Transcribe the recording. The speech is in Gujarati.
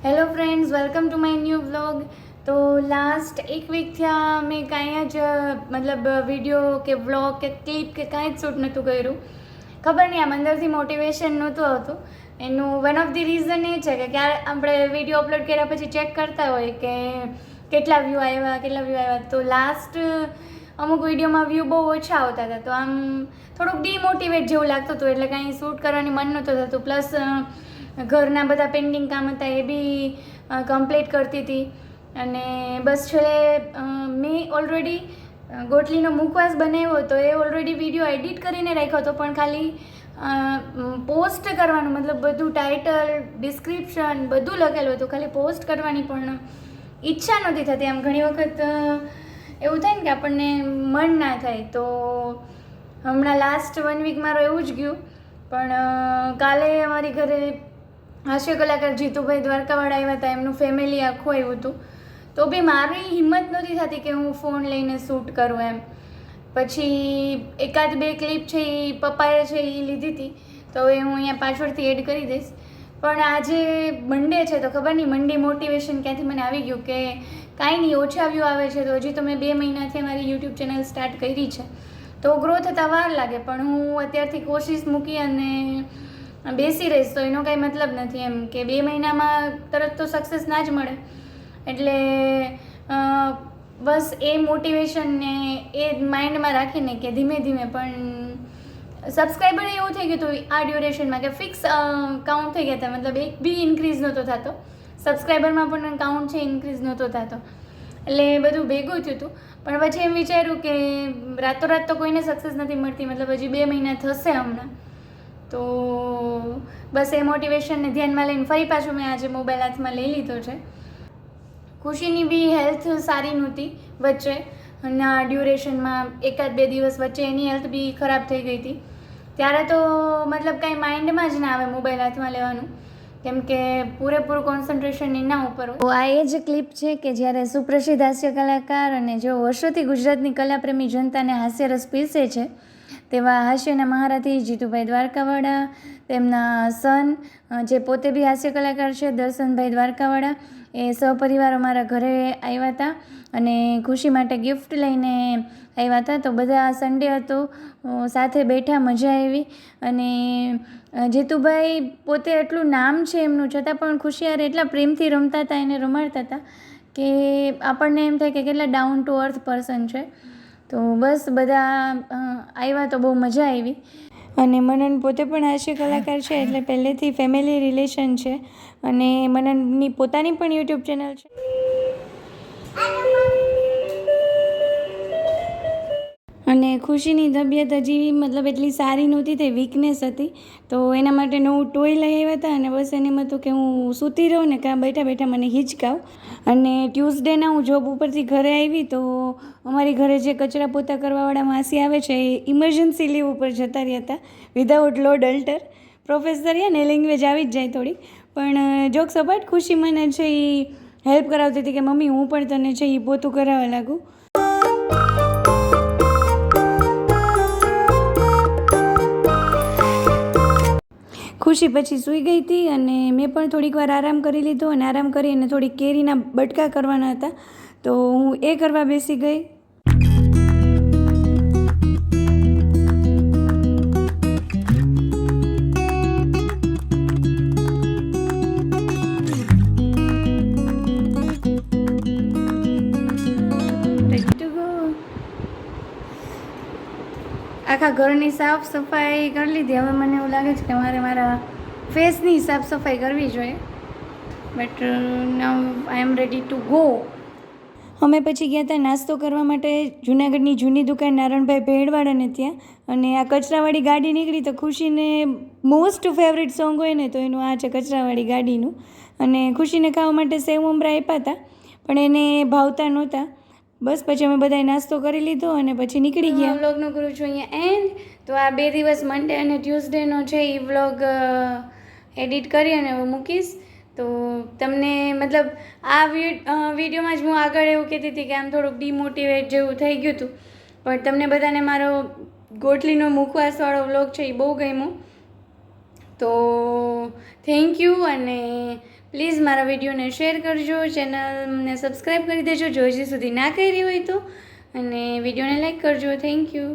Hello friends, welcome to my new vlog. તો લાસ્ટ એક વીકથી મેં કાંઈ જ વિડીયો કે વ્લોગ કે ક્લિપ કે કાંઈ જ શૂટ નહોતું કર્યું. ખબર નહીં, આમ અંદરથી મોટિવેશન નહોતું આવતું. એનું વન ઓફ ધી રીઝન એ છે કે ક્યારે આપણે વિડીયો અપલોડ કર્યા પછી ચેક કરતા હોય કે કેટલા વ્યૂ આવ્યા. તો લાસ્ટ અમુક વિડીયોમાં વ્યૂ બહુ ઓછા આવતા હતા, તો આમ થોડુંક ડિમોટિવેટ જેવું લાગતું હતું. એટલે કાંઈ શૂટ કરવાની મન નહોતું થતું. પ્લસ ઘરના બધા પેન્ડિંગ કામ હતા એ બી કમ્પ્લીટ કરતી હતી. અને બસ છેલ્લે મેં ઓલરેડી ગોટલીનો મુખવાસ બનાવ્યો હતો, એ ઓલરેડી વિડીયો એડિટ કરીને રાખ્યો હતો, પણ ખાલી પોસ્ટ કરવાનું, મતલબ બધું ટાઇટલ, ડિસ્ક્રિપ્શન બધું લખેલું હતું, ખાલી પોસ્ટ કરવાની પણ ઈચ્છા નહોતી થતી. આમ ઘણી વખત એવું થાય ને કે આપણને મન ના થાય. તો હમણાં લાસ્ટ 1 વીક મારો એવું જ ગયું. પણ કાલે અમારી ઘરે હાસ્ય કલાકાર જીતુભાઈ દ્વારકાવાળા આવ્યા હતા, એમનું ફેમિલી આખું આવ્યું હતું. તો બી મારી હિંમત નહોતી થતી કે હું ફોન લઈને શૂટ કરું એમ. પછી એકાદ બે ક્લિપ છે એ પપ્પાએ છે એ લીધી હતી, તો એ હું અહીંયા પાછળથી એડ કરી દઈશ. પણ આજે મંડે છે, તો ખબર નહીં મંડે મોટિવેશન ક્યાંથી મને આવી ગયું કે કાંઈ નહીં, ઓછા વ્યૂ આવે છે તો હજી તો મેં 2 મહિનાથી મારી યુટ્યુબ ચેનલ સ્ટાર્ટ કરી છે, તો ગ્રો થતાં વાર લાગે. પણ હું અત્યારથી કોશિશ મૂકી અને બેસી રહીશ તો એનો કાંઈ મતલબ નથી એમ કે 2 મહિનામાં તરત તો સક્સેસ ના જ મળે. એટલે બસ એ મોટિવેશનને એ માઇન્ડમાં રાખીને કે ધીમે ધીમે પણ સબસ્ક્રાઈબર એવું થઈ ગયું હતું આ ડ્યુરેશનમાં કે ફિક્સ કાઉન્ટ થઈ ગયા હતા. મતલબ એક બી ઇન્ક્રીઝ નહોતો થતો, સબસ્ક્રાઈબરમાં પણ કાઉન્ટ છે ઇન્ક્રીઝ નહોતો થતો. એટલે બધું ભેગું થયું હતું. પણ પછી એમ વિચાર્યું કે રાતોરાત તો કોઈને સક્સેસ નથી મળતી, મતલબ હજી 2 મહિના થશે હમણાં. તો બસ એ મોટિવેશનને ધ્યાનમાં લઈને ફરી પાછું મેં આજે મોબાઈલ હાથમાં લઈ લીધો છે. ખુશીની બી હેલ્થ સારી નહોતી વચ્ચે, ના ડ્યુરેશનમાં 1-2 દિવસ વચ્ચે એની હેલ્થ બી ખરાબ થઈ ગઈ હતી. ત્યારે તો મતલબ કાંઈ માઇન્ડમાં જ ના આવે મોબાઈલ હાથમાં લેવાનું, કેમ કે પૂરેપૂરું કોન્સન્ટ્રેશન એના ઉપર હોય. તો આ એ જ ક્લિપ છે કે જ્યારે સુપ્રસિદ્ધ હાસ્ય કલાકાર અને જેઓ વર્ષોથી ગુજરાતની કલાપ્રેમી જનતાને હાસ્યરસ પીરસે છે તેવા હાસ્યના મહારથી જીતુભાઈ દ્વારકાવાળા, તેમના સન જે પોતે બી હાસ્ય કલાકાર છે દર્શનભાઈ દ્વારકાવાળા, એ સહપરિવાર અમારા ઘરે આવ્યા હતા અને ખુશી માટે ગિફ્ટ લઈને આવ્યા હતા. તો બધા સન્ડે હતો, સાથે બેઠા, મજા આવી. અને જીતુભાઈ પોતે એટલું નામ છે એમનું, છતાં પણ ખુશી યાર એટલા પ્રેમથી રમતા હતા, એને રમાડતા હતા કે આપણને એમ થાય કે કેટલા ડાઉન ટુ અર્થ પર્સન છે. તો બસ બધા આવ્યા તો બહુ મજા આવી. અને મનન પોતે પણ હાસ્ય કલાકાર છે, એટલે પહેલેથી ફેમિલી રિલેશન છે. અને મનનની પોતાની પણ યુટ્યુબ ચેનલ છે. અને ખુશીની તબિયત હજી મતલબ એટલી સારી નહોતી, તે વીકનેસ હતી. તો એના માટે નવું ટોય લઈ આવ્યા હતા અને બસ એને એમ હતું કે હું સૂતી રહું ને કાં બેઠા બેઠા મને હિંચકાવ. અને ટ્યુઝડેના હું જોબ ઉપરથી ઘરે આવી તો અમારી ઘરે જે કચરા પોતા કરવાવાળા માસી આવે છે એ ઇમરજન્સી લીવ ઉપર જતા રહ્યા હતા, વિધાઉટ લોડ અલ્ટર. પ્રોફેસર ને લેંગ્વેજ આવી જ જાય થોડી, પણ જોક સપાટ ખુશી મને છે એ હેલ્પ કરાવતી હતી કે મમ્મી હું પણ તને છે એ પોતું કરાવવા લાગું. ખુશી પછી સૂઈ ગઈ હતી અને મેં પણ થોડીક વાર આરામ કરી લીધો. અને આરામ કરી અને થોડીક કેરીના બટકા કરવાના હતા, તો હું એ કરવા બેસી ગઈ. આખા ઘરની સાફ સફાઈ કરી લીધી. હવે મને એવું લાગે છે કે મારા ફેસની સાફ સફાઈ કરવી જોઈએ. But now I am ready to go. અમે પછી ગયા હતા નાસ્તો કરવા માટે જૂનાગઢની જૂની દુકાન નારણભાઈ ભેળવાળાને ત્યાં. અને આ કચરાવાળી ગાડી નીકળી તો ખુશીને મોસ્ટ ફેવરિટ સોંગ હોય ને તો એનું આ છે કચરાવાળી ગાડીનું. અને ખુશીને ખાવા માટે સેવ મમરા આપ્યા હતા, પણ એને ભાવતા નહોતા. બસ પછી અમે બધાએ નાસ્તો કરી લીધો અને પછી નીકળી ગયા. વ્લોગનો કરું છું અહીંયા એન્ડ. તો આ 2 દિવસ મંડે અને ટ્યુઝડેનો છે એ વ્લોગ એડિટ કરી અને હું મૂકીશ. તો તમને મતલબ આ વિડીયોમાં જ હું આગળ એવું કહેતી હતી કે આમ થોડુંક ડિમોટિવેટ જેવું થઈ ગયું હતું, પણ તમને બધાને મારો ગોટલીનો મુખવાસવાળો વ્લોગ છે એ બહુ ગમ્યો. તો થેન્ક યુ. અને પ્લીઝ મારા વિડીયોને શેર કરજો, ચેનલને સબસ્ક્રાઈબ કરી દેજો જો હજી સુધી ના કરી હોય તો, અને વિડીયોને લાઈક કરજો. Thank you.